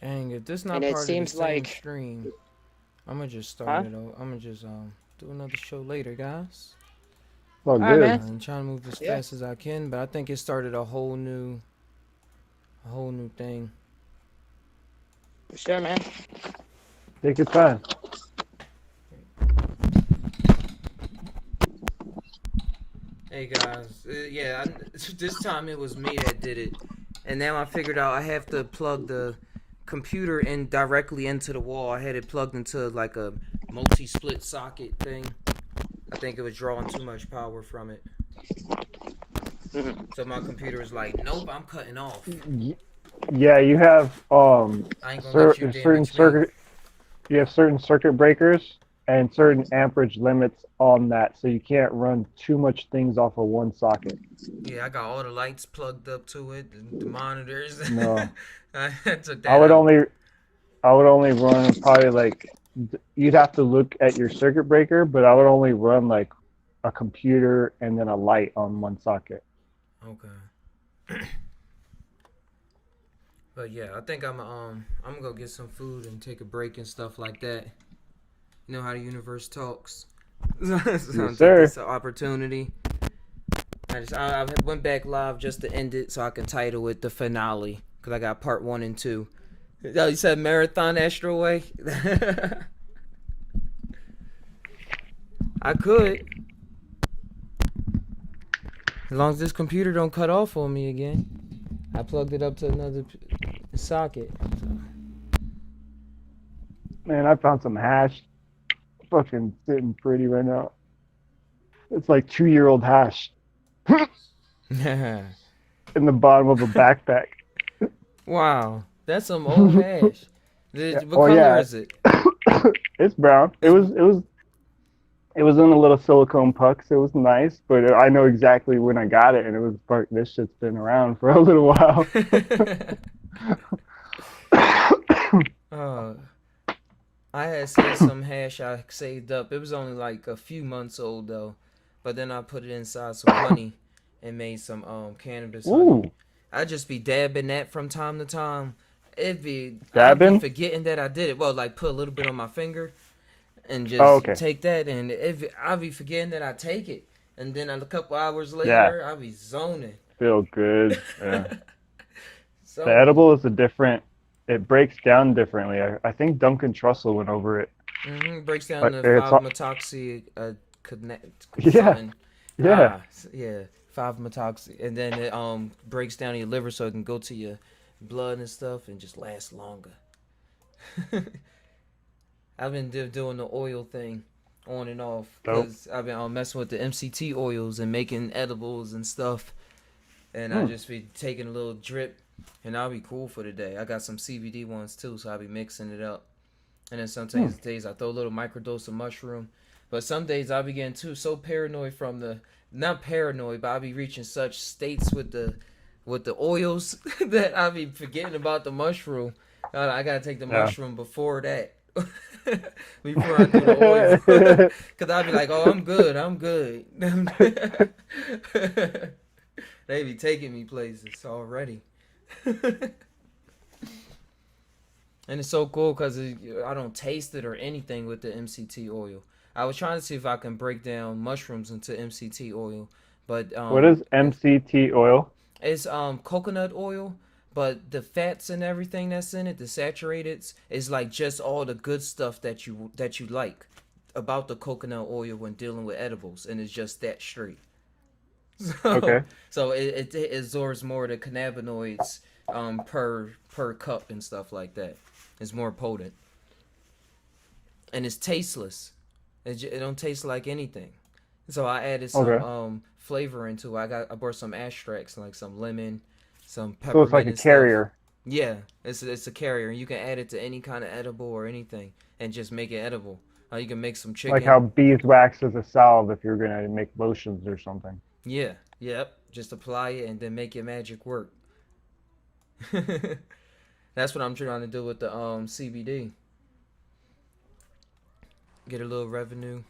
Dang, if this and not it part of the seems same like, stream, I'm gonna just start huh? it. I'm gonna just do another show later, guys. Well, All right, man. good. I'm trying to move as Yeah, fast as I can, but I think it started a whole new thing. for sure, man. Take your time. Hey guys, yeah, this time it was me that did it, and now I figured out I have to plug the computer in directly into the wall. I had it plugged into like a multi-split socket thing. I think it was drawing too much power from it, Mhm. so my computer was like, "Nope, I'm cutting off. Y- Yeah, you have I ain't gonna let you certain damage me." circuit. You have certain circuit breakers and certain amperage limits on that, so you can't run too much things off of one socket. Yeah, I got all the lights plugged up to it, the monitors. No, I took I that would out. only I would only run probably like you'd have to look at your circuit breaker, but I would only run like a computer and then a light on one socket. Okay. But yeah, I think I'm gonna go get some food and take a break and stuff like that. You know how the universe talks. So I'm Yes, gonna take sir. this opportunity. I went back live just to end it so I can title it the finale because I got part one and two. Oh, you said marathon Astro Way? I could, as long as this computer don't cut off on me again. I plugged it up to another socket. Man, I found some hash. Fucking sitting pretty right now. It's like 2 year old hash in the bottom of a backpack. Wow, that's some old hash. Yeah. What Oh color yeah, is it? it's brown. It's It was in a little silicone pucks. It was nice, but I know exactly when I got it, and it was part. This shit's been around for a little while. uh, I had saved some hash I saved up. It was only like a few months old though, but then I put it inside some honey and made some cannabis honey. Ooh, I just be dabbing that from time to time. I'd be dabbing. forgetting that I did it. Well, like put a little bit on my finger and Oh, just okay. take that, and I'd be forgetting that I take it, and then a couple hours Yeah, later I'd be zoning. feel good. Yeah, the Zoning. edible is a different. It breaks down differently. I think Duncan Trussell went over it. Breaks down Like to it's 5-methoxy connect yeah, something. yeah. Yeah, 5-methoxy, and then it breaks down your liver so it can go to your blood and stuff and just last longer. I've been doing the oil thing on and off Dope. because I've been messing with the MCT oils and making edibles and stuff, and I Hmm. just be taking a little drip, and I'll be cool for the day. I got some CBD ones too, so I'll be mixing it up. And then Hmm. sometimes days I throw a little microdose of mushroom. But some days I'll be getting too so paranoid from the not paranoid, but I'll be reaching such states with the oils that I'll be forgetting about the mushroom. I gotta take the Yeah. mushroom before that. Before I do the oil. Cause I'll be like, oh I'm good, I'm good. They be taking me places already. And it's so cool because I don't taste it or anything with the MCT oil. I was trying to see if I can break down mushrooms into MCT oil, but What is MCT oil? it's coconut oil, but the fats and everything that's in it, the saturateds, is like just all the good stuff that you like about the coconut oil when dealing with edibles, and it's just that straight. So Okay. so it absorbs more of the cannabinoids per cup and stuff like that. It's more potent and it's tasteless. It don't taste like anything. So I added some Okay. flavor into it. I brought some extracts like some lemon, some So it's like peppermint a and stuff. carrier. Yeah, it's a carrier, and you can add it to any kind of edible or anything, and just make it edible. You can make some Like how chicken. beeswax is a salve if you're gonna make lotions or something. Yeah, yep. Just apply it and then make your magic work. That's what I'm trying to do with the CBD. Get a little revenue.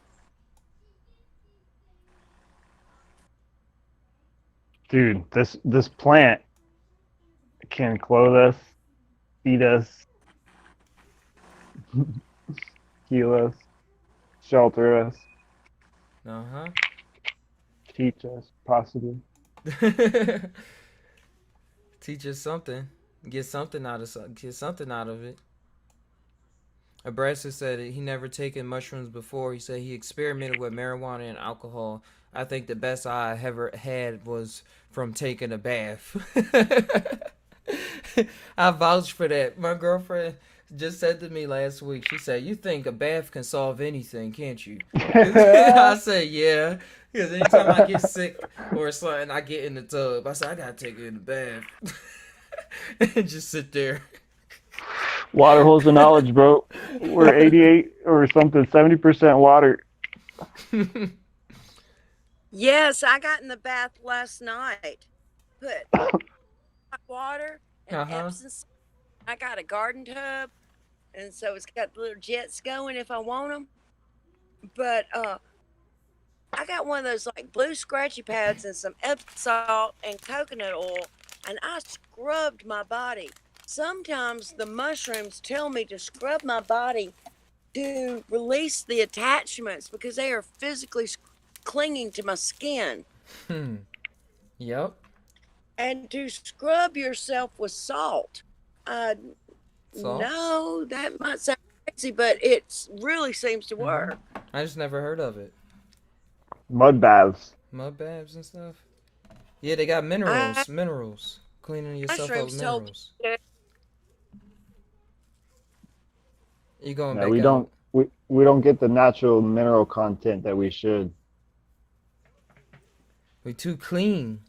Dude, this plant can clothe us, feed us. Heal us, shelter us, Uh teach us, possibly. huh. Teach us something. Get something out of it. Abrasa said he never taken mushrooms before. He said he experimented with marijuana and alcohol. I think the best I ever had was from taking a bath. I vouch for that. My girlfriend just said to me last week, she said, "You think a bath can solve anything, can't you?" I said, "Yeah." Because anytime I get sick or something, I get in the tub. I said, "I gotta take it in the bath." And just sit there. Water holds the knowledge, bro. We're 88 or something, 70% water. Yes, I got in the bath last night. Put hot water and Uh huh. Epsom salt. I got a garden tub, and so it's got the little jets going if I want them. But I got one of those like blue scratchy pads and some Epsom salt and coconut oil, and I scrubbed my body. Sometimes the mushrooms tell me to scrub my body to release the attachments because they are physically clinging to my skin. Hmm. Yep. And to scrub yourself with salt. Uh, Salt. no, that might sound crazy, but it really seems to Mm-hmm. work. I just never heard of it. Mud baths. Mud baths and stuff. Yeah, they got I minerals. Cleaning yourself up with mushrooms told me minerals. to. You going No, back we out? don't. We don't get the natural mineral content that we should. We too clean.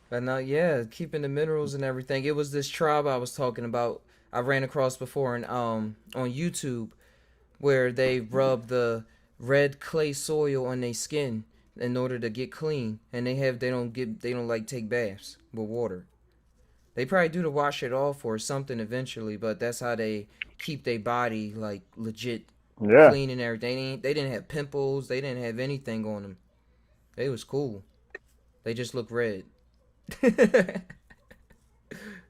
But no, yeah, keeping the minerals and everything. It was this tribe I was talking about. I ran across before and on YouTube where they rub the red clay soil on their skin in order to get clean, and they don't like take baths with water. They probably do to wash it off or something eventually, but that's how they keep their body like legit Yeah, clean and everything. They didn't have pimples. They didn't have anything on them. They was cool. They just looked red,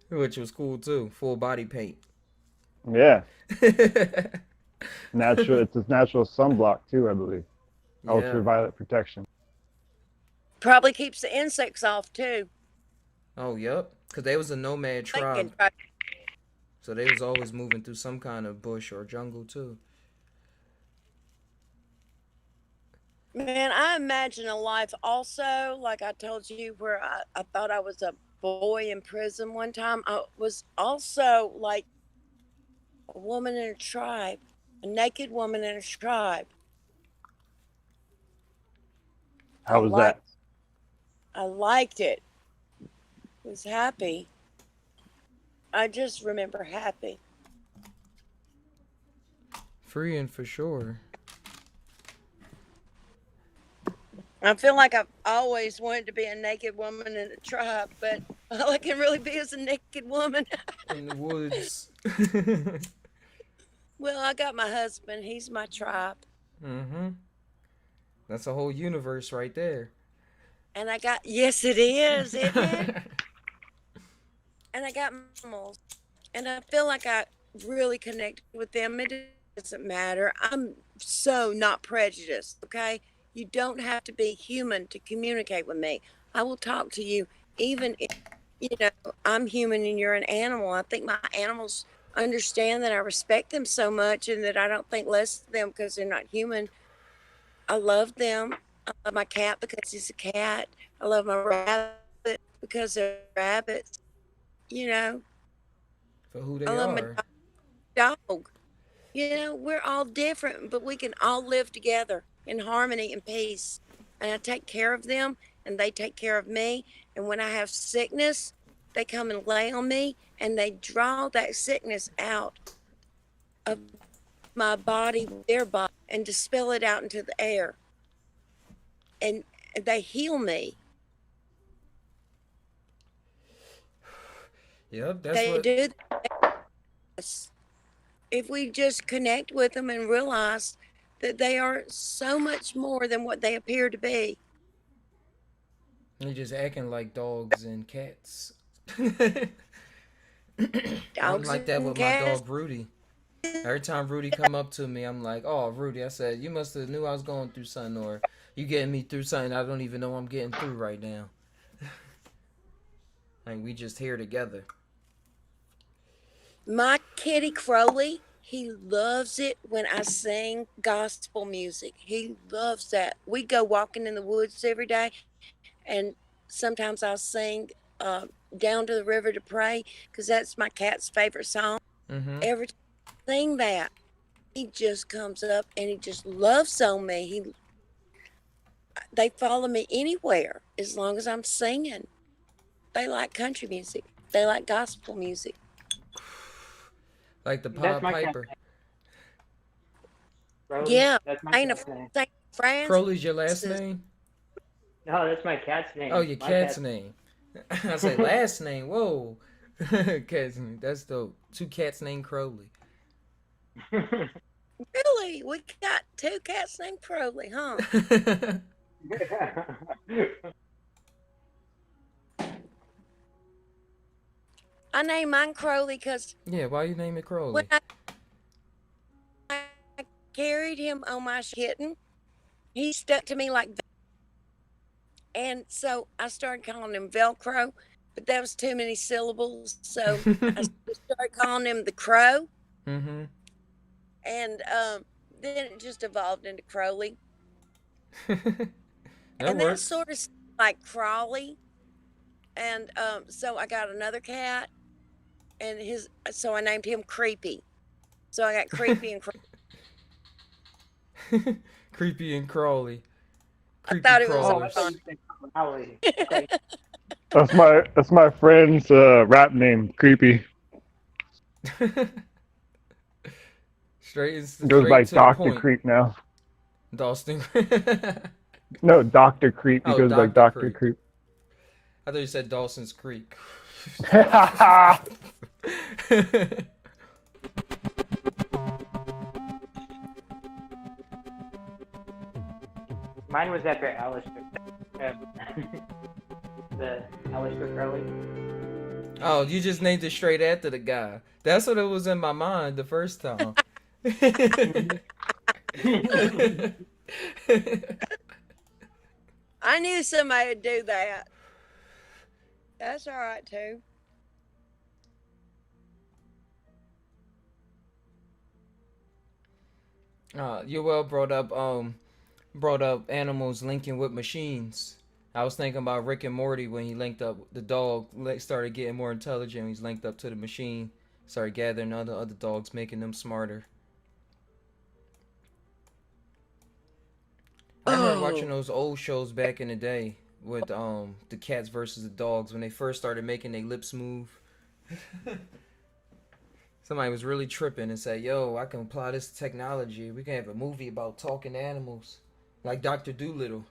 which was cool too. Full body paint. yeah. Natural. It's a natural sunblock too, I believe. Yeah. Ultraviolet protection. Probably keeps the insects off too. Oh, yep. Cause they was a nomad tribe, Thinking, so they was always moving through some kind of bush or jungle too. man, I imagine a life also, like I told you, where I thought I was a boy in prison one time. I was also like a woman in a tribe, a naked woman in a tribe. I How was liked, that? I liked it. Was happy. I just remember happy. Freeing for sure. I feel like I've always wanted to be a naked woman in a tribe, but all I can really be is a naked woman. In the woods. Well, I got my husband. He's my tribe. Mm-hmm. That's a whole universe right there. And I got, yes, it is, isn't it? And I got mammals. And I feel like I really connect with them. It doesn't matter. I'm so not prejudiced, okay? You don't have to be human to communicate with me. I will talk to you even if, you know, I'm human and you're an animal. I think my animals understand that I respect them so much and that I don't think less of them because they're not human. I love them. I love my cat because he's a cat. I love my rabbit because they're rabbits. You know, For who I they love my are. dog. You know, we're all different, but we can all live together in harmony and peace. And I take care of them and they take care of me. And when I have sickness, they come and lay on me and they draw that sickness out of my body, their body, and dispel it out into the air. And they heal me. Yep, that's They what. do this. If we just connect with them and realize that they are so much more than what they appear to be. They just acting like dogs and cats. I'm Dogs like that and with my cats. dog Rudy. Every time Rudy come up to me, I'm like, "Oh, Rudy," I said, "You must have knew I was going through something, or you getting me through something I don't even know I'm getting through right now." Like we just here together. My kitty Crowley, he loves it when I sing gospel music. He loves that. We go walking in the woods every day, and sometimes I'll sing Down to the River to Pray because that's my cat's favorite song. Mm-hmm. Every time I sing that, he just comes up and he just loves on me. They follow me anywhere as long as I'm singing. They like country music. They like gospel music. Like the That's Pied my cat's Piper. name, Crowley. Yeah, That's my ain't a cat's name. thing. Crowley's your last Francis. name? No, that's my cat's name. Oh, your My cat's name. I say last name. Whoa. Cat's name. That's dope. 2 cats named Crowley. Really? We got 2 cats named Crowley, huh? I named mine Crowley because Yeah, why you name it when Crowley? I carried him on my kitten, he stuck to me like that. And so I started calling him Velcro, but that was too many syllables. So I started calling him the Crow. Mm-hmm. And then it just evolved into Crowley. That And that works. sort of like Crawley. And so I got another cat, and so I named him Creepy. So I got Creepy and Creepy and Crawley. I Creepy thought it was Oh, I crawlers. thought you said Crowley. Okay. That's my friend's rap name, Creepy. Goes by Straight to the Doctor point. Creep now. Dawson. No, Doctor Creep. He Oh, goes by Dr. Doctor Creep. Creep. I thought you said Dawson's Creek. Mine was after Alistair. The Alistair Crowley. Oh, you just named it straight after the guy. That's what it was in my mind the first time. I knew somebody would do that. That's all right too. You well brought up animals linking with machines. I was thinking about Rick and Morty when he linked up the dog started getting more intelligent. He's linked up to the machine, started gathering other dogs, making them smarter. I remember watching those old shows back in the day with the cats versus the dogs when they first started making their lips move. Somebody was really tripping and said, "Yo, I can apply this technology. We can have a movie about talking animals, like Dr. Doolittle."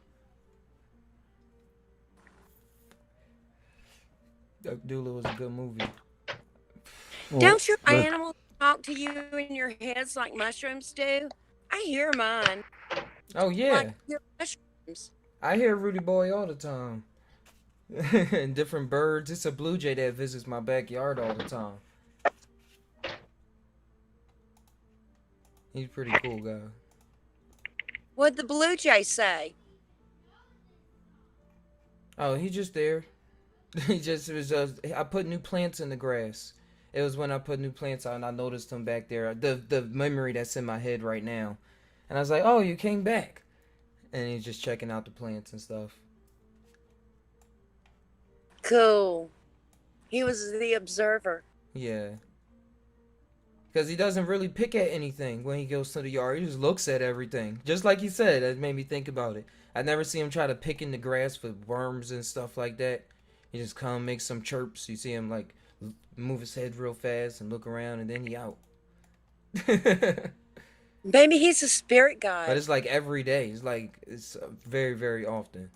Dr. Doolittle was a good movie. Don't your Look, animals talk to you in your heads like mushrooms do? I hear mine Oh yeah, like your mushrooms. I hear Rudy Boy all the time. And different birds. It's a blue jay that visits my backyard all the time. He's a pretty cool guy. What'd the blue jay say? Oh, he just there. He just was. I put new plants in the grass. It was when I put new plants out and I noticed him back there. The memory that's in my head right now, and I was like, "Oh, you came back," and he's just checking out the plants and stuff. Cool. He was the observer. Yeah, because he doesn't really pick at anything when he goes to the yard. He just looks at everything, just like he said. That made me think about it. I never see him try to pick in the grass for worms and stuff like that. He just come make some chirps. You see him like move his head real fast and look around, and then he out. But Maybe he's a spirit guide. it's like every day. It's very very often.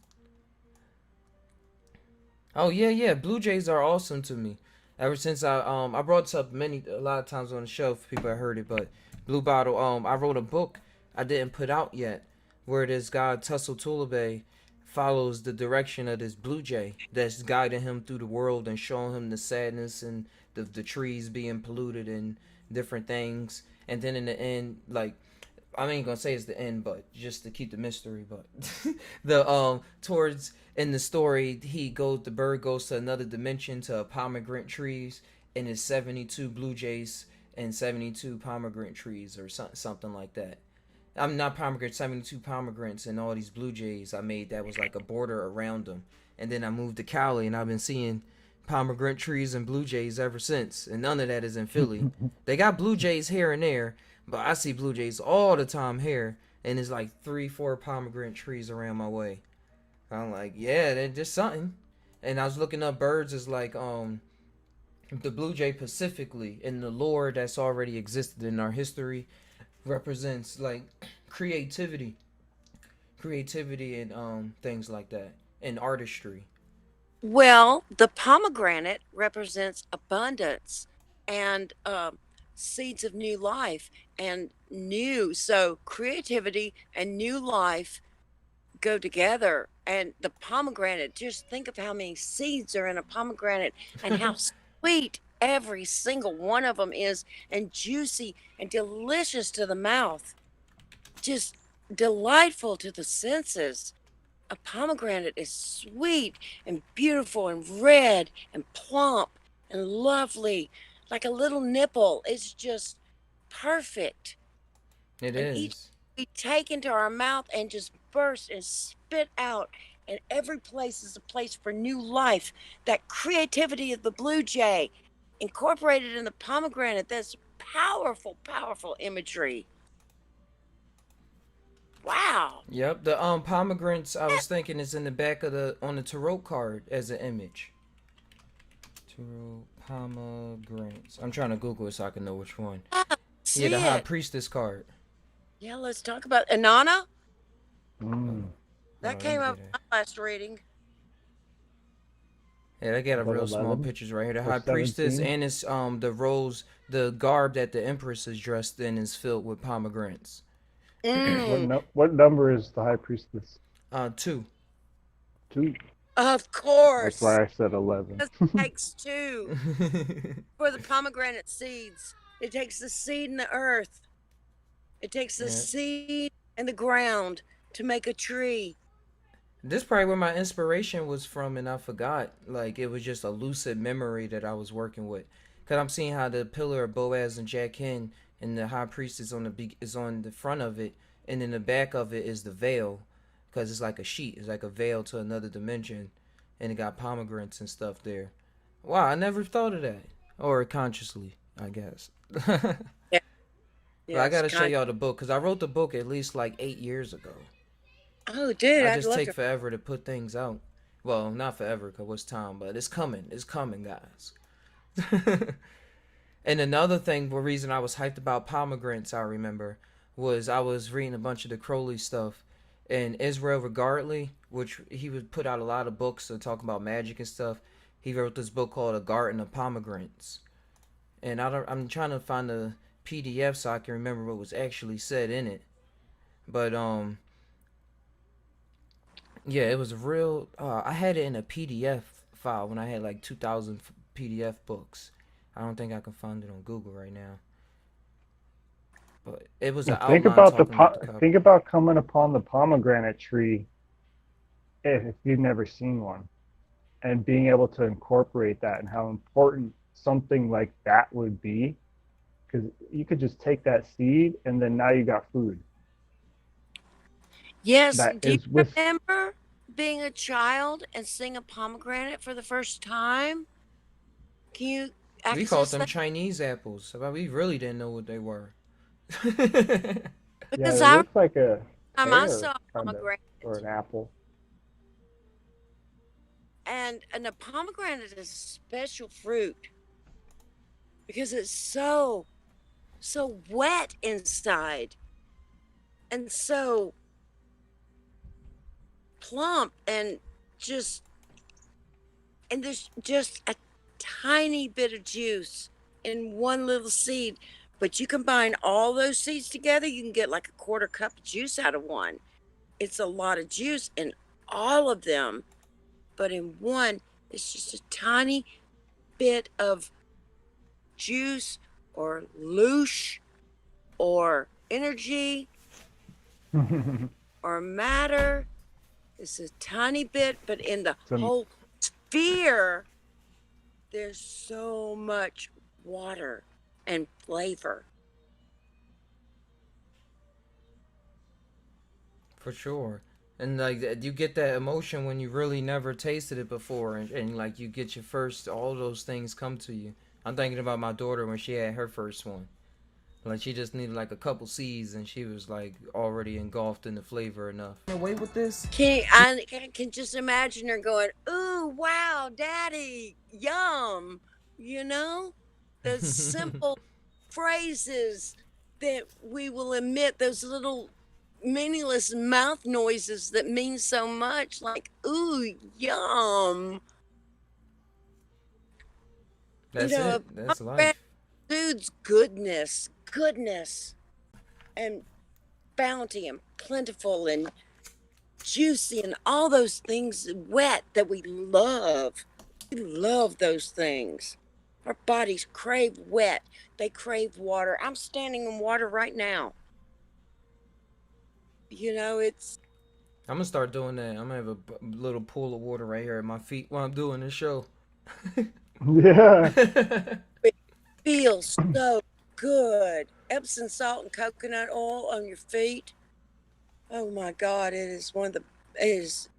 Oh yeah, yeah. Blue jays are awesome to me. Ever since I brought this up a lot of times on the show for people that heard it, but Blue Bottle I wrote a book I didn't put out yet, where this guy Tussle Tulebe follows the direction of this blue jay that's guiding him through the world and showing him the sadness and the trees being polluted and different things. And then in the end, like, I ain't gonna say it's the end, but just to keep the mystery. But the towards in the story, the bird goes to another dimension to pomegranate trees, and it's 72 blue jays and 72 pomegranate trees or something like that. I'm not pomegranate, 72 pomegranates and all these blue jays I made that was like a border around them. And then I moved to Cali and I've been seeing pomegranate trees and blue jays ever since. And none of that is in Philly. They got blue jays here and there, but I see blue jays all the time here. And there's like 3-4 pomegranate trees around my way. I'm like, yeah, they're just something. And I was looking up birds as like the blue jay specifically in the lore that's already existed in our history represents like creativity and things like that and artistry. Well, the pomegranate represents abundance and seeds of new life and new. So creativity and new life go together. And the pomegranate, just think of how many seeds are in a pomegranate and how sweet every single one of them is, and juicy and delicious to the mouth. Just delightful to the senses. A pomegranate is sweet and beautiful and red and plump and lovely, like a little nipple. It's just perfect. It And each is. we take into our mouth and just burst and spit out. And every place is a place for new life. That creativity of the blue jay incorporated in the pomegranate, that's powerful, powerful imagery. Wow. Yep, the pomegranates I was thinking is in the back of the on the tarot card as an image. Tarot pomegranates. I'm trying to Google it so I can know which one. See Yeah, the High it. Priestess card. Yeah, let's talk about Inanna. Mm. That Hold on, came let me up get in my last reading. Yeah, they got a About real small 11 pictures right here. The or High Priestess 17. and it's the rose, the garb that the Empress is dressed in is filled with pomegranates. Mm, What number is the high priestess? 2. 2. of That's course. why I said 11. It takes two for the pomegranate seeds. It takes the seed in the earth. It takes the Yeah. seed in the ground to make a tree. This probably where my inspiration was from, and I forgot. Like it was just a lucid memory that I was working with, cause I'm seeing how the pillar of Boaz and Jachin and the high priest is on the front of it, and in the back of it is the veil, cause it's like a sheet. It's like a veil to another dimension, and it got pomegranates and stuff there. Wow, I never thought of that, or consciously, I guess. Yeah, But I yes, gotta show kind. y'all the book, cause I wrote the book at least like 8 years ago. Oh, dude, I I'd just love take to. forever to put things out. Well, not forever, cause what's time, but it's coming. It's coming, guys. And another thing, the reason I was hyped about pomegranates, I remember, was I was reading a bunch of the Crowley stuff, and Israel Regardley, which he would put out a lot of books to talk about magic and stuff. He wrote this book called A Garden of Pomegranates, and I'm trying to find the PDF so I can remember what was actually said in it. But yeah, it was a real. I had it in a PDF file when I had like 2,000 PDF books. I don't think I can find it on Google right now. But it was an Think outline about talking about the cover. think about coming upon the pomegranate tree if you've never seen one, and being able to incorporate that and how important something like that would be, because you could just take that seed and then now you got food Yes, that do you is with. remember being a child and seeing a pomegranate for the first time? Can you We called access them that? Chinese apples. But we really didn't know what they were. Yeah, Because it I looks like a I pear, saw a kind of, pomegranate, or an apple. and a pomegranate is a special fruit because it's so wet inside and so plump and just and there's just a tiny bit of juice in one little seed. But you combine all those seeds together, you can get like a quarter cup of juice out of one. It's a lot of juice, and all of them, but in one, it's just a tiny bit of juice or loosh or energy or matter. It's a tiny bit, but in the Some- whole sphere, there's so much water and flavor. For sure. And like you get that emotion when you really never tasted it before, and like you get your first, all those things come to you. I'm thinking about my daughter when she had her first one. Like she just needed like a couple seeds, and she was like already engulfed in the flavor enough. Away with this? I can just imagine her going, "Ooh, wow, Daddy, yum!" You know, those simple phrases that we will emit, those little meaningless mouth noises that mean so much, like "Ooh, yum." That's it. That's life. Food's goodness, and bounty and plentiful and juicy and all those things wet that we love. We love those things. Our bodies crave wet. They crave water. I'm standing in water right now. You know, it's I'm gonna start doing that. I'm gonna have a little pool of water right here at my feet while I'm doing this show. Yeah. it feels so good. Epsom salt and coconut oil on your feet. Oh my God, it is it is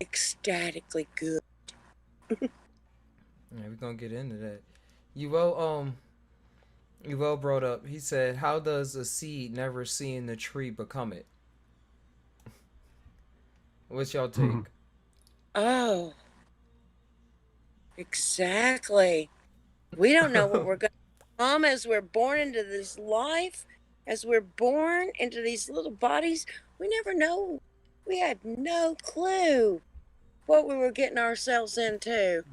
ecstatically good. Yeah, we're gonna get into that. Yuval brought up. He said, "How does a seed never seeing the tree become it?" What's y'all take? Oh, exactly. We don't know what we're going to become as we're born into this life, as we're born into these little bodies. We never know. We had no clue what we were getting ourselves into.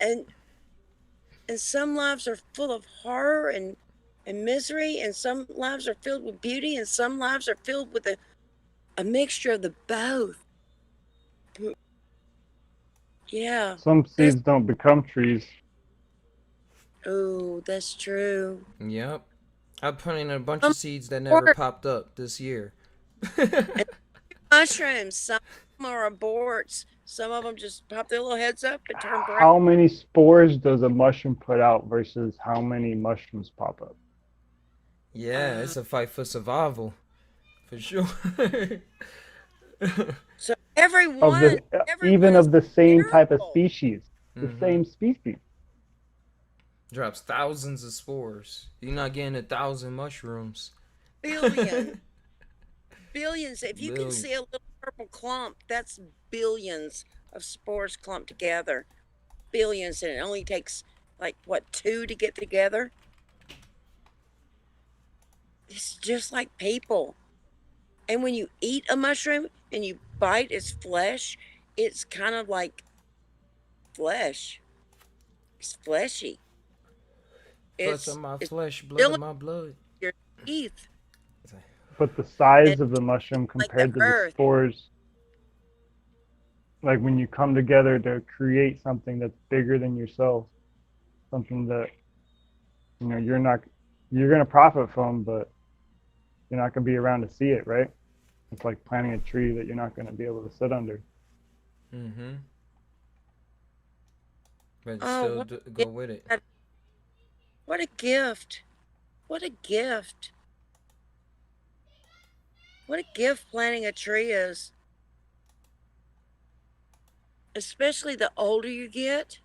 And some lives are full of horror and misery, and some lives are filled with beauty, and some lives are filled with a mixture of the both. Yeah. Some seeds don't become trees. Oh, that's true. Yep. I planted a bunch of seeds that never popped up this year. Mushrooms, some are aborts. Some of them just pop their little heads up and turn brown. How many spores does a mushroom put out versus how many mushrooms pop up? Yeah, it's a fight for survival, for sure. So Even of the same type of miracle. species, the same species. Drops thousands of spores. You're not getting 1,000 mushrooms. Billions. Billions. If you Billions. can see a little purple clump, that's billions of spores clumped together. Billions, and it only takes like what, 2 to get together? It's just like people. And when you eat a mushroom and you bite its flesh, it's kind of like flesh. It's fleshy. Flesh of my flesh, blood still of my blood. your teeth. But the size of the mushroom compared to the earth. spores, like when you come together to create something that's bigger than yourself, something that you're gonna profit from, but you're not gonna be around to see it, right? It's like planting a tree that you're not gonna be able to sit under. Mm-hmm. But Oh, still go with it. What a gift. What a gift. What a gift planting a tree is. Especially the older you get.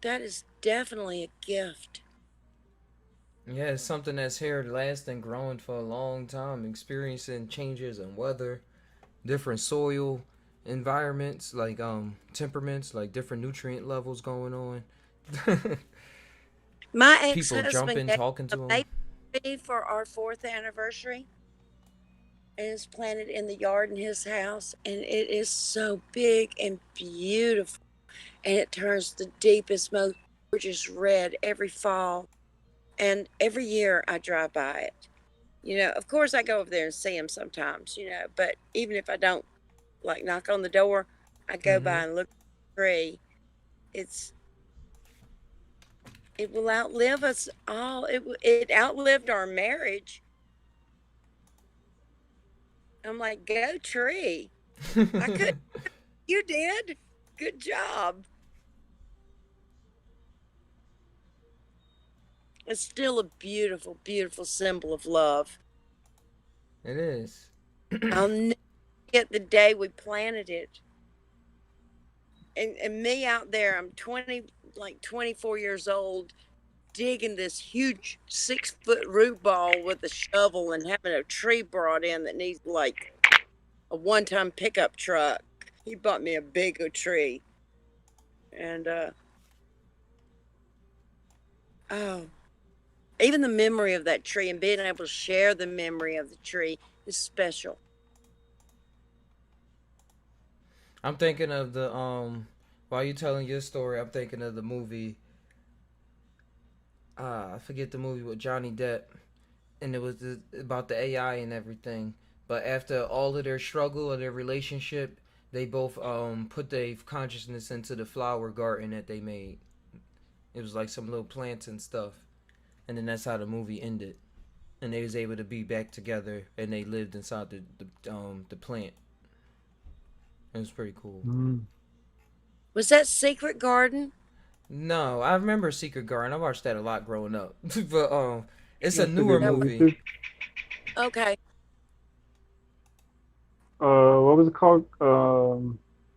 That is definitely a gift. Yeah, it's something that's here to last and growing for a long time, experiencing changes in weather, different soil environments, like temperaments, like different nutrient levels going on. My People ex-husband jumping, gave talking to a them. baby for our 4th anniversary. And it's planted in the yard in his house, and it is so big and beautiful, and it turns the deepest, most gorgeous red every fall, and every year I drive by it, You know, of course I go over there and see them sometimes, you know, but even if I don't like knock on the door, I go Mm-hmm. by and look at the tree. It's it will outlive us all. It outlived our marriage. I'm like, go tree. I could. You did. Good job. It's still a beautiful, beautiful symbol of love. It is. I'll never forget the day we planted it. And me out there, I'm 20, like 24 years old, digging this huge 6 foot root ball with a shovel and having a tree brought in that needs like a 1 ton pickup truck. He bought me a bigger tree. And, oh, even the memory of that tree and being able to share the memory of the tree is special. I'm thinking of the while you telling your story, I'm thinking of the movie. I forget the movie with Johnny Depp, and it was about the AI and everything. But after all of their struggle of their relationship, they both put their consciousness into the flower garden that they made. It was like some little plants and stuff, and then that's how the movie ended. And they was able to be back together, and they lived inside the plant. It was pretty cool. Mm. Was that Secret Garden? No, I remember Secret Garden. I watched that a lot growing up. But it's a That's a newer good No. movie movie. too. Okay. What was it called?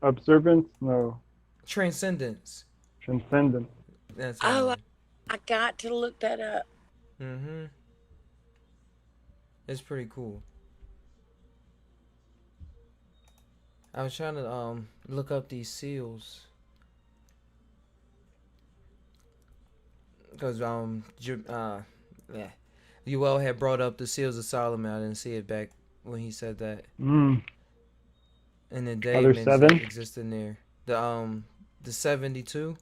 Observance? No, Transcendence. Transcendent. That's Oh, I got to look that up. Mm-hmm. It's pretty cool. I was trying to look up these seals because yeah, UL had brought up the seals of Solomon. I didn't see it back when he said that. Mm. And the Are there daemons 7? that exist in there. The 72.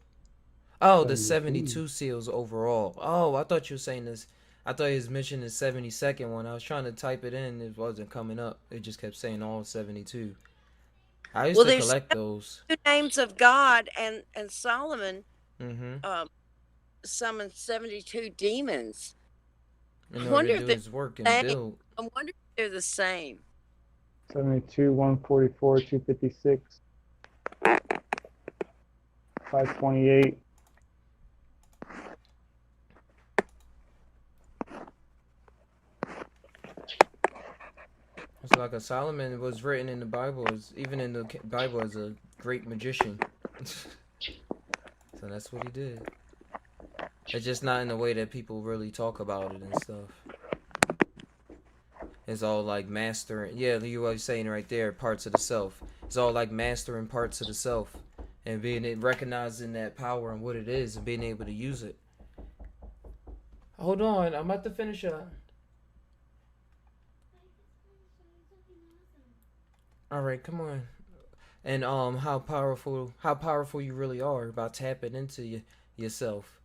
Oh, the 72. 72 seals overall. Oh, I thought you were saying this. I thought he was mentioning the 72nd one. I was trying to type it in. It wasn't coming up. It just kept saying all 72. I used Well, to there's collect those. 2 names of God, and Solomon Mm-hmm. um, summoned 72 demons. In I order wonder to if do they're his work the and same. build. I wonder if they're the same. 72, 144, 256, 528. It's like a Solomon was written in the Bible, even in the Bible, as a great magician. So that's what he did. It's just not in the way that people really talk about it and stuff. It's all like mastering. Yeah, you were saying right there, parts of the self. It's all like mastering parts of the self and recognizing that power and what it is and being able to use it. Hold on, I'm about to finish up. All right, come on. And how powerful you really are about tapping into yourself.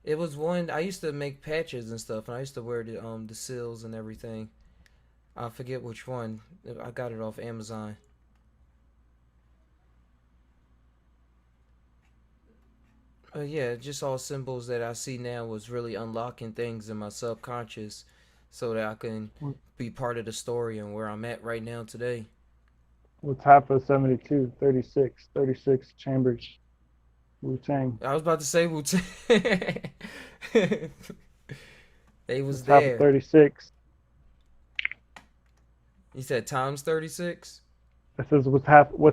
It was one I used to make patches and stuff, and I used to wear the seals and everything. I forget which one. I got it off Amazon. Yeah, just all symbols that I see now was really unlocking things in my subconscious so that I can be part of the story and where I'm at right now today. What's half of 72? 36. 36 chambers. Wu-Tang. I was about to say Wu-Tang. They was What's half of there. 36? You said times 36? It says what's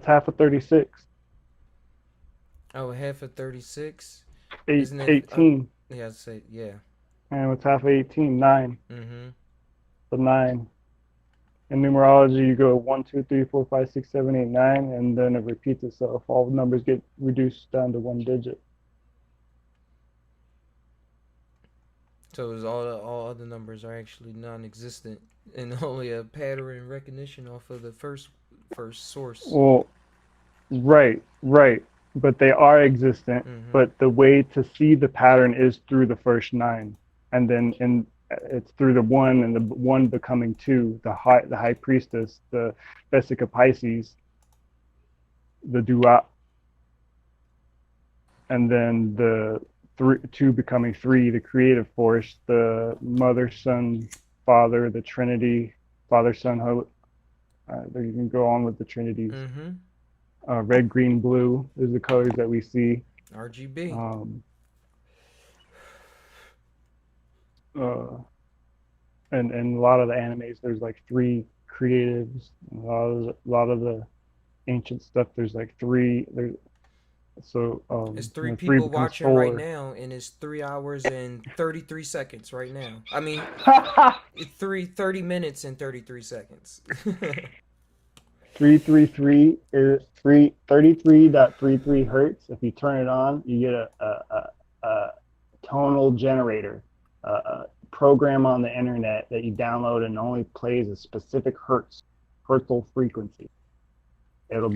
half of 36? Oh, half of 36? 18. Yeah, I'd say, yeah. And what's half of 18? 9. Mm-hmm. So 9. In numerology, you go 1, 2, 3, 4, 5, 6, 7, 8, 9, and then it repeats itself. All the numbers get reduced down to 1 digit. So it's all other numbers are actually non-existent and only a pattern recognition off of the first source. Well, right. But they are existent. Mm-hmm. But the way to see the pattern is through the first 9. And then it's through the one and the one becoming two, the high priestess, the Vesica Pisces, the Dua, and then the two becoming three, the creative force, the Mother, Son, Father, the Trinity, Father, Son, Holy. You can go on with the Trinities. Red, green, blue is the colors that we see. RGB. And a lot of the animes, there's like three creatives. A lot of the ancient stuff, there's like three. So it's three three people becomes watching four. right now, and it's 3 hours and 33 seconds right now. I mean, it's 30 minutes and 33 seconds. 333 is 33.33 hertz. If you turn it on, you get a tonal generator, a program on the internet that you download and only plays a specific hertzal frequency. It'll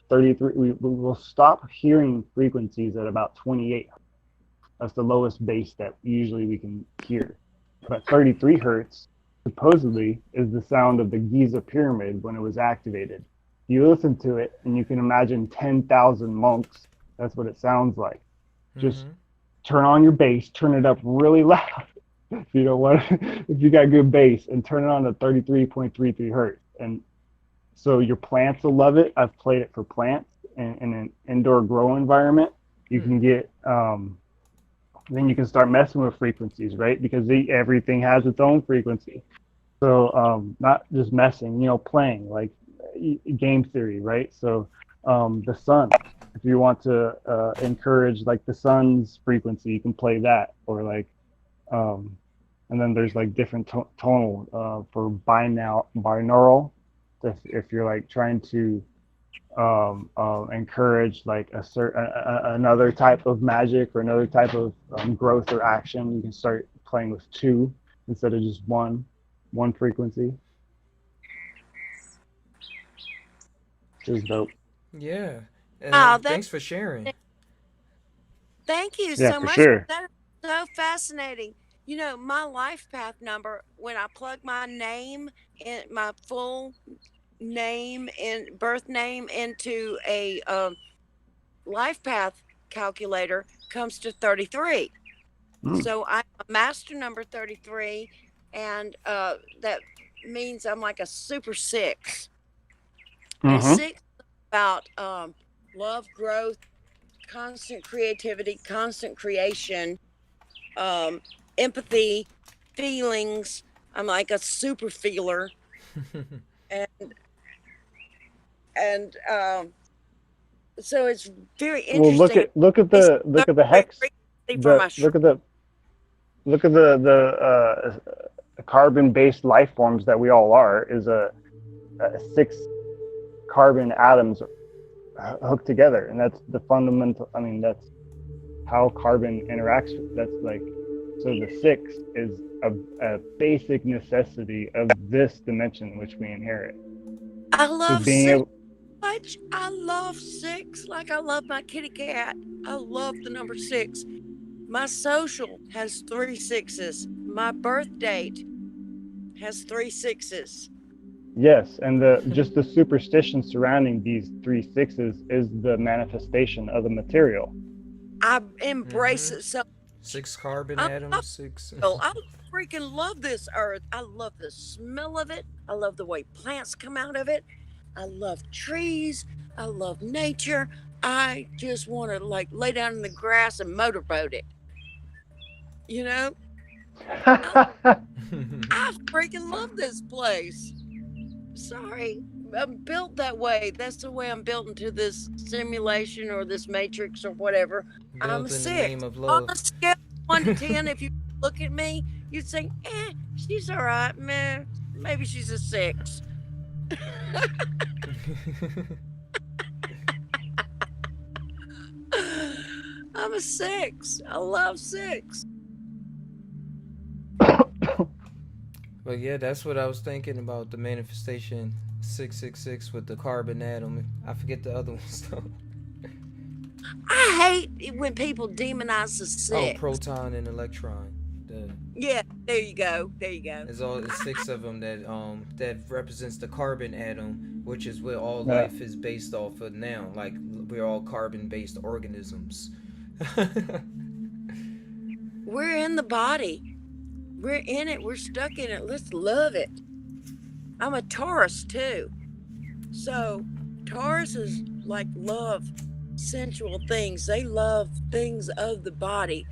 33. We will stop hearing frequencies at about 28. That's the lowest bass that usually we can hear. But 33 hertz supposedly is the sound of the Giza pyramid when it was activated. You listen to it and you can imagine 10,000 monks. That's what it sounds like. Just turn on your bass, turn it up really loud. If you don't want, if you got good bass, and turn it on to 33.33 hertz. And so your plants will love it. I've played it for plants in an indoor grow environment. You can get, then you can start messing with frequencies, right? Because everything has its own frequency. So not just messing, playing, like game theory, right? So the sun, if you want to encourage like the sun's frequency, you can play that, or like, and then there's like different tonal for binaural. If you're like trying to encourage like another type of magic or another type of growth or action, you can start playing with two instead of just one frequency. Which is dope. Yeah. And Wow, thanks for sharing. Thank you Yeah, so for much. sure. That is so fascinating. My life path number, when I plug my name in, my full name and birth name into a life path calculator, comes to 33. So I'm a master number 33, and that means I'm like a super six. And six is about love, growth, constant creativity, constant creation, empathy, feelings. I'm like a super feeler. and so it's very interesting. Well, look at the hex. Look at the carbon-based life forms that we all are. Is a 6 carbon atoms hooked together, and that's the fundamental. I mean, that's how carbon interacts. That's like, so the 6 is a basic necessity of this dimension which we inherit. I love six much. I love 6 like I love my kitty cat. I love the number 6. My social has 3 6s. My birth date has 3 6s. Yes, and just the superstition surrounding these 3 6s is the manifestation of the material. I embrace it so. 6 carbon atoms, 6. I freaking love this earth. I love the smell of it. I love the way plants come out of it. I love trees. I love nature. I just want to like lay down in the grass and motorboat it. I freaking love this place. Sorry, I'm built that way. That's the way I'm built into this simulation or this matrix or whatever. Built I'm in 6. the name of love. On a scale of 1 to 10, if you look at me, you'd say, she's all right, man. Maybe she's a 6. I'm a 6. I love 6. But yeah, that's what I was thinking about, the manifestation 666 with the carbon atom. I forget the other ones though. I hate when people demonize the 6. Oh, proton and electron. Yeah, There you go. There you go. It's 6 of them that represents the carbon atom, which is what all Yeah. life is based off of now. Like we're all carbon-based organisms. We're in the body. We're in it. We're stuck in it. Let's love it. I'm a Taurus too. So Tauruses like love sensual things. They love things of the body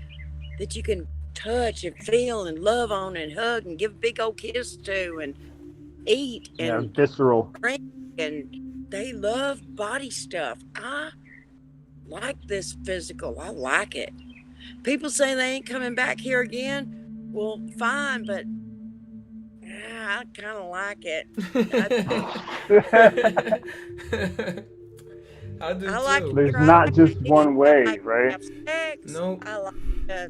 that you can touch and feel and love on and hug and give a big old kiss to and eat Yeah, and visceral. drink, and they love body stuff. I like this physical. I like it. People say they ain't coming back here again. Well, fine, but I kind of like it. I do I like too. There's your not just eat. one way, I like to right? have sex. Nope. I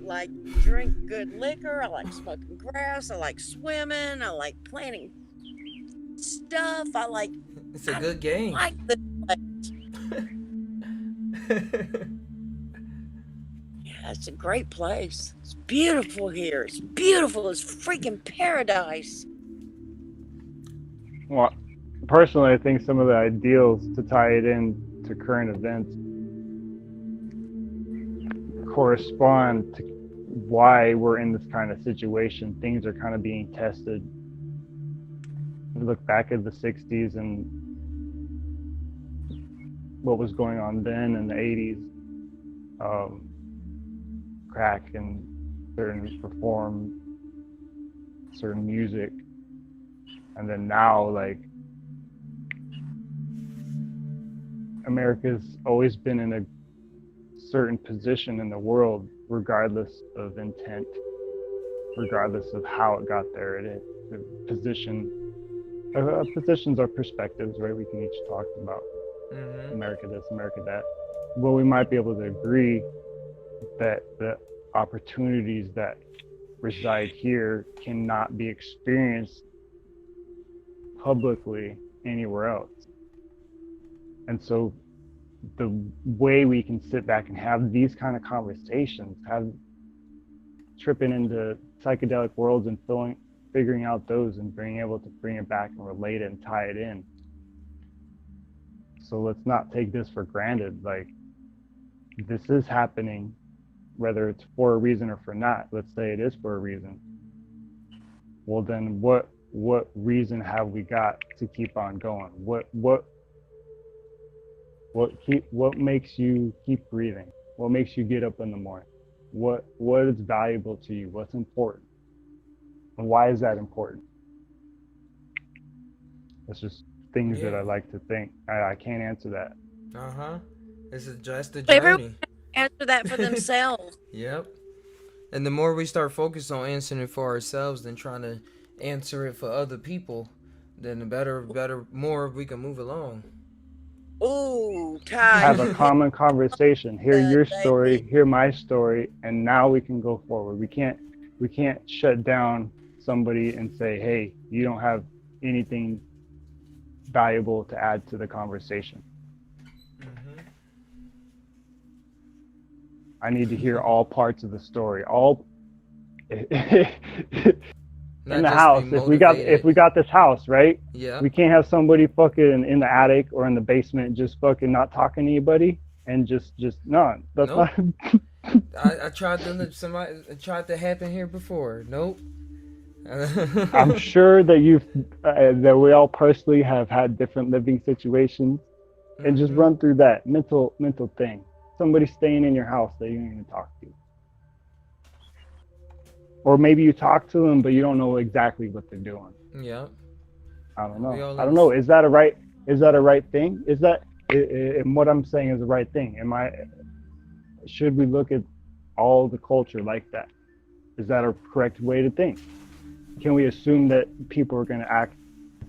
like drink good liquor. I like smoking grass. I like swimming. I like planting stuff. I like It's a good game. like the yeah, it's a great place. It's beautiful here. It's beautiful. It's freaking paradise. Well, personally, I think some of the ideals to tie it in to current events correspond to why we're in this kind of situation. Things are kind of being tested. We look back at the 60s and what was going on then in the 80s, crack and certain perform, certain music. And then now, like, America's always been in a certain position in the world, regardless of intent, regardless of how it got there. It is positions are perspectives, right? We can each talk about America this, America that. Well, we might be able to agree that the opportunities that reside here cannot be experienced publicly anywhere else. And so the way we can sit back and have these kind of conversations, tripping into psychedelic worlds and figuring out those and being able to bring it back and relate it and tie it in. So let's not take this for granted. Like, this is happening, whether it's for a reason or for not. Let's say it is for a reason. Well, then what reason have we got to keep on going? What makes you keep breathing? What makes you get up in the morning? What is valuable to you? What's important? And why is that important? It's just things that I like to think. I can't answer that. It's just the Everyone journey. answer that for themselves. Yep. And the more we start focused on answering it for ourselves than trying to answer it for other people, then the better, more we can move along. Ooh, Have Ty. a common conversation. Hear your story, hear my story, and now we can go forward. We can't shut down somebody and say, hey, you don't have anything valuable to add to the conversation. I need to hear all parts of the story. All in the house. If we got this house, right? Yeah. We can't have somebody fucking in the attic or in the basement just fucking not talking to anybody and just none. That's Nope. not. I tried it tried to happen here before. Nope. I'm sure that that we all personally have had different living situations, and just run through that mental thing. Somebody staying in your house that you don't even talk to, or maybe you talk to them but you don't know exactly what they're doing. Yeah. I don't know. Is that a right thing? Is that and what I'm saying is the right thing? Should we look at all the culture like that? Is that a correct way to think? Can we assume that people are going to act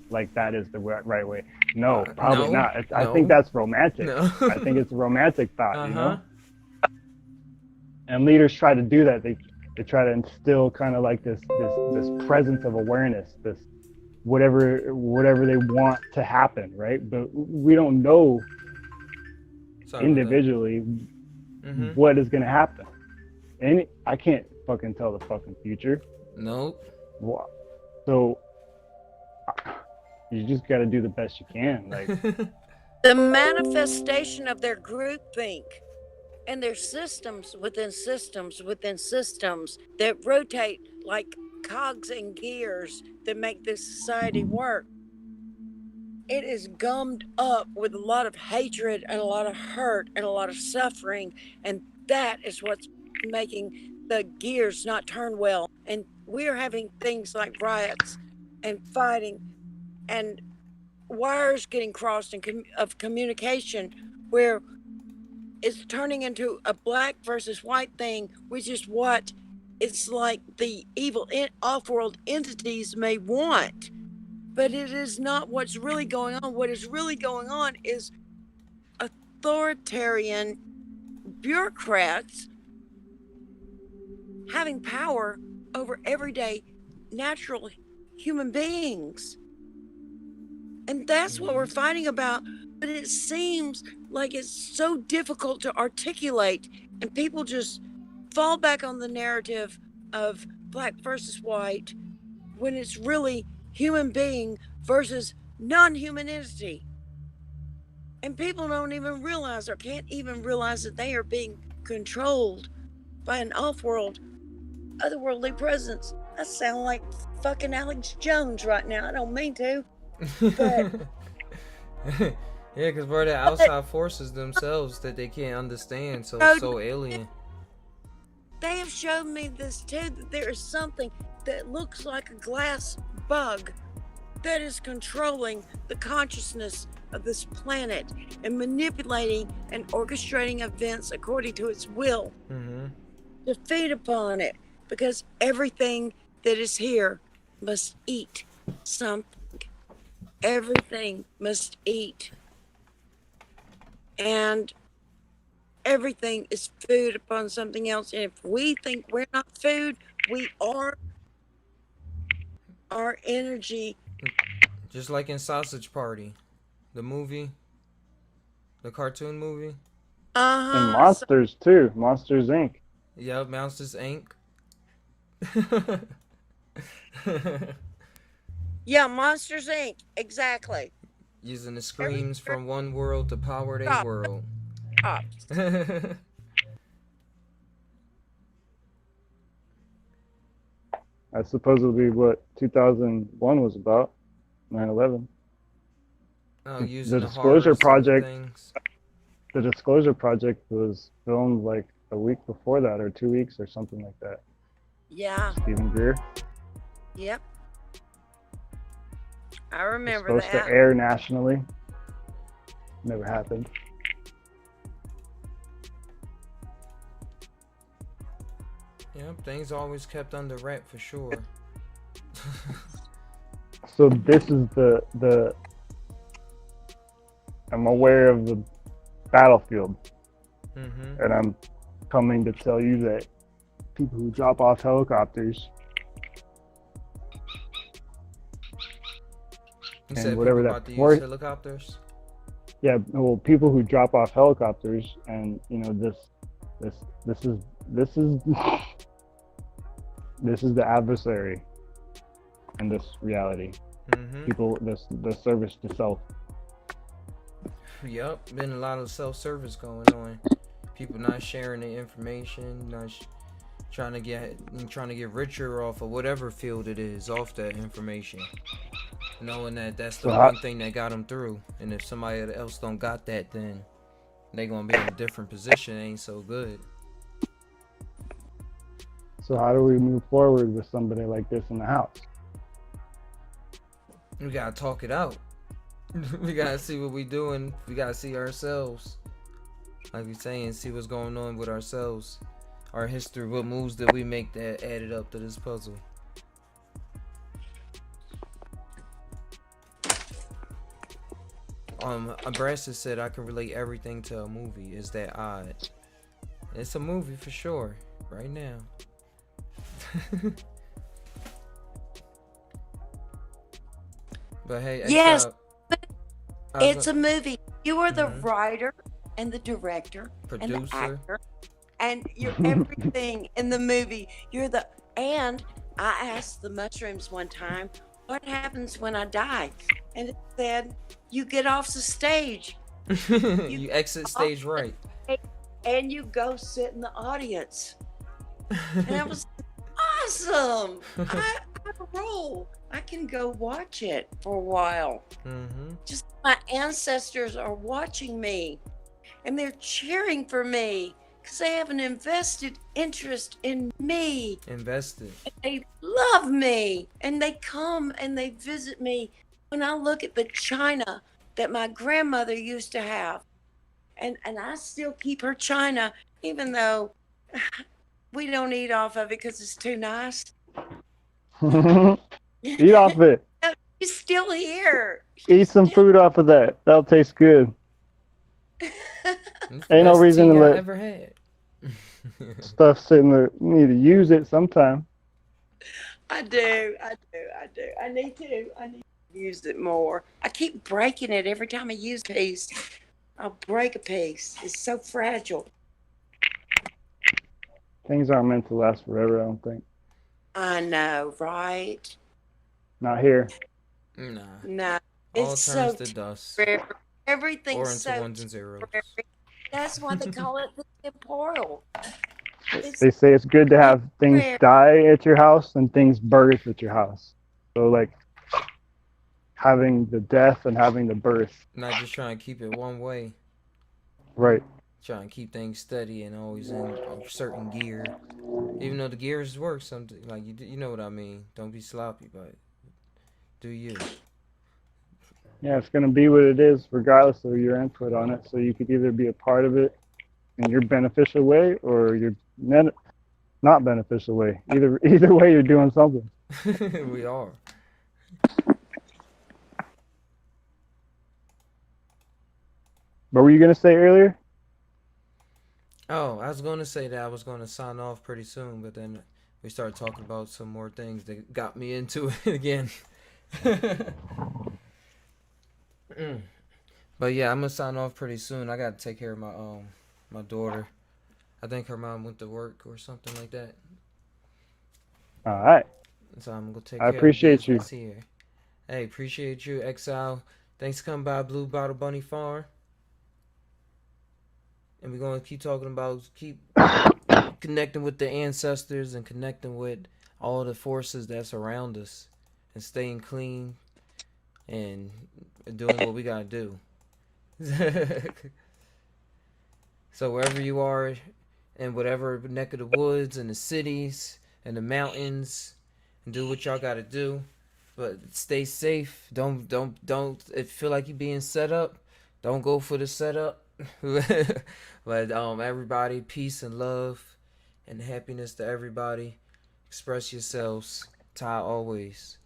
like that is the right way? No, probably not. I think that's romantic. No. I think it's a romantic thought, you know? And leaders try to do that. They try to instill kind of like this presence of awareness, this whatever they want to happen, right? But we don't know individually what is going to happen. And I can't fucking tell the fucking future. Nope. So you just got to do the best you can. Like, The manifestation of their groupthink and their systems within systems within systems that rotate like cogs and gears that make this society work. It is gummed up with a lot of hatred and a lot of hurt and a lot of suffering, and that is what's making the gears not turn well. And we're having things like riots and fighting and wires getting crossed of communication, where it's turning into a black versus white thing, which is what it's like the evil off-world entities may want. But it is not what's really going on. What is really going on is authoritarian bureaucrats having power over everyday natural human beings. And that's what we're fighting about. But it seems like it's so difficult to articulate, and people just fall back on the narrative of black versus white when it's really human being versus non-human entity. And people don't even realize or can't even realize that they are being controlled by an off-world, otherworldly presence. I sound like fucking Alex Jones right now. I don't mean to. But yeah, because we're the outside forces themselves that they can't understand, so it's so alien. They have shown me this too, that there is something that looks like a glass bug that is controlling the consciousness of this planet and manipulating and orchestrating events according to its will to feed upon it, because everything that is here must eat something. Everything must eat. And everything is food upon something else. And if we think we're not food, we are. Our energy. Just like in Sausage Party, the movie, the cartoon movie. and Monsters too. Monsters Inc. Yep, Monsters Inc. Yeah, Monsters Inc. Exactly. Using the screams from one world to power their world. That's supposedly what 2001 was about. 9/11. Oh, using The Disclosure horror Project. things. The Disclosure Project was filmed like a week before that, or 2 weeks, or something like that. Yeah. Stephen Greer. Yep. I remember Supposed that. to air nationally. Never happened. Yep, things always kept under wrap for sure. So this is the I'm aware of the battlefield, and I'm coming to tell you that people who drop off helicopters You and said whatever people that about to for- use helicopters? yeah, well, people who drop off helicopters, and you know this is this is the adversary in this reality. People, the service to self. Yep, been a lot of self-service going on. People not sharing the information, not trying to get richer off of whatever field it is, off that information. Knowing that that's the one thing that got them through, and if somebody else don't got that, then they gonna be in a different position. It ain't so good. So how do we move forward with somebody like this in the house? We gotta talk it out. We gotta see what we doing. We gotta see ourselves. Like we saying, see what's going on with ourselves, our history, what moves that we make that added up to this puzzle. Abrasa said I can relate everything to a movie. Is that odd? It's a movie for sure. Right now. But hey, Yes, it's it's a movie. You are the writer and the director and the producer. actor, and you're everything in the movie. And I asked the mushrooms one time, what happens when I die? And it said, you get off the stage. You exit stage right. And you go sit in the audience. And that was awesome. I roll. I can go watch it for a while. Mm-hmm. Just my ancestors are watching me and they're cheering for me because they have an invested interest in me. Invested. They love me and they come and they visit me. When I look at the china that my grandmother used to have, and I still keep her china, even though we don't eat off of it because it's too nice. Eat off it. She's still here. Eat some food off of that. That'll taste good. Ain't no reason to let ever had. stuff sitting there. You need to use it sometime. I do. I need to use it more. I keep breaking it every time I use a piece. I'll break a piece. It's so fragile. Things aren't meant to last forever, I don't think. I know, right? Not here. Nah. No. All It's turns so to dust. temporary. Everything's Or into so ones and zeros. temporary. That's why they call it the temporal. They say it's good to have things rare. die at your house and things birth at your house. So like having the death and having the birth. Not just trying to keep it one way. Right. Trying to keep things steady and always in a certain gear. Even though the gears work, something like you know what I mean. Don't be sloppy, but do you? Yeah, it's going to be what it is regardless of your input on it. So you could either be a part of it in your beneficial way or your not beneficial way. Either way, you're doing something. We are. What were you going to say earlier? Oh, I was going to say that I was going to sign off pretty soon, but then we started talking about some more things that got me into it again. But yeah, I'm gonna sign off pretty soon. I gotta take care of my daughter. I think her mom went to work or something like that. All right. So I'm gonna take I care appreciate of you. business here. Hey, appreciate you, Exile. Thanks for coming by Blue Bottle Bunny Farm. And we're gonna keep talking about connecting with the ancestors and connecting with all the forces that's around us and staying clean and doing what we gotta do. So wherever you are, in whatever neck of the woods and the cities and the mountains, and do what y'all gotta do, but stay safe. Don't if you feel like you're being set up, don't go for the setup. But everybody, peace and love and happiness to everybody. Express yourselves. Ty always.